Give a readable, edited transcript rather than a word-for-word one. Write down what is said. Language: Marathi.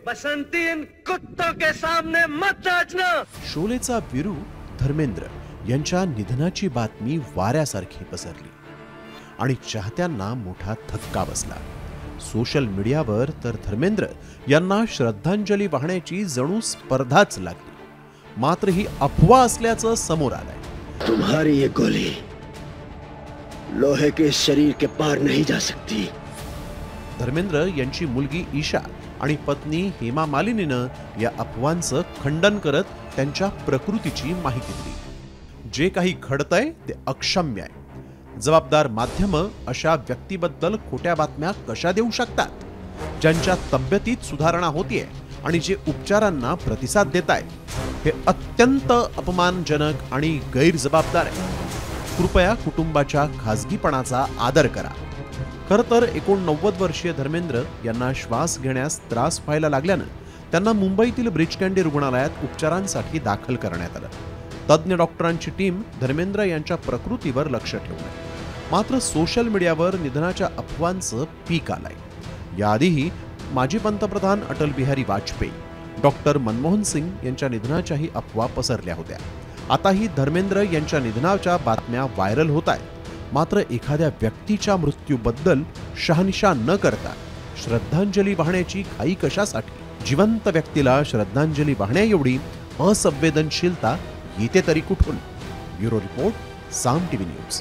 बसंती इन कुत्तों के सामने मत नाचना। शोलेचा वीरू धर्मेंद्र यांच्या निधनाची बातमी वाऱ्यासारखी पसरली आणि चाहत्यांना मोठा धक्का बसला। सोशल मीडियावर तर धर्मेंद्र यांना श्रद्धांजली वाहण्याची जणू स्पर्धाच लागली। मात्र ही अफवा असल्याचं समोर आलंय। तुम्हारी ये गोली लोहे के शरीर के पार नहीं जा सकती। धर्मेंद्र यांची मुलगी ईशा आणि पत्नी हेमा मालिनीनं या अफवांचं खंडन करत त्यांच्या प्रकृतीची माहिती दिली। जे काही घडतंय ते अक्षम्य आहे। जबाबदार माध्यमं अशा व्यक्तीबद्दल खोट्या बातम्या कशा देऊ शकतात, ज्यांच्या तब्येतीत सुधारणा होतीये आणि जे उपचारांना प्रतिसाद देत आहेत? हे अत्यंत अपमानजनक आणि गैरजबाबदार आहे। कृपया कुटुंबाच्या खासगीपणाचा आदर करा। खरं तर 89 वर्षीय धर्मेंद्र यांना श्वास घेण्यास त्रास व्हायला लागल्यानं त्यांना मुंबईतील ब्रीच कँडी रुग्णालयात उपचारांसाठी दाखल करण्यात आलं। तज्ञ डॉक्टरांची टीम धर्मेंद्र यांच्या प्रकृतीवर लक्ष ठेवून आहे। मात्र सोशल मीडियावर निधनाच्या अफवांचं पीक आलंय। याआधीही माजी पंतप्रधान अटल बिहारी वाजपेयी, डॉक्टर मनमोहन सिंग यांच्या निधनाच्याही अफवा पसरल्या होत्या। आताही धर्मेंद्र यांच्या निधनाच्या बातम्या व्हायरल होत आहेत। मात्र एखाद्या व्यक्तीच्या मृत्यूबद्दल शहानिशा न करता श्रद्धांजली वाहण्याची घाई कशासाठी? जिवंत व्यक्तीला श्रद्धांजली वाहण्या एवढी असंवेदनशीलता येते तरी कुठून? ब्युरो रिपोर्ट, साम टीव्ही न्यूज।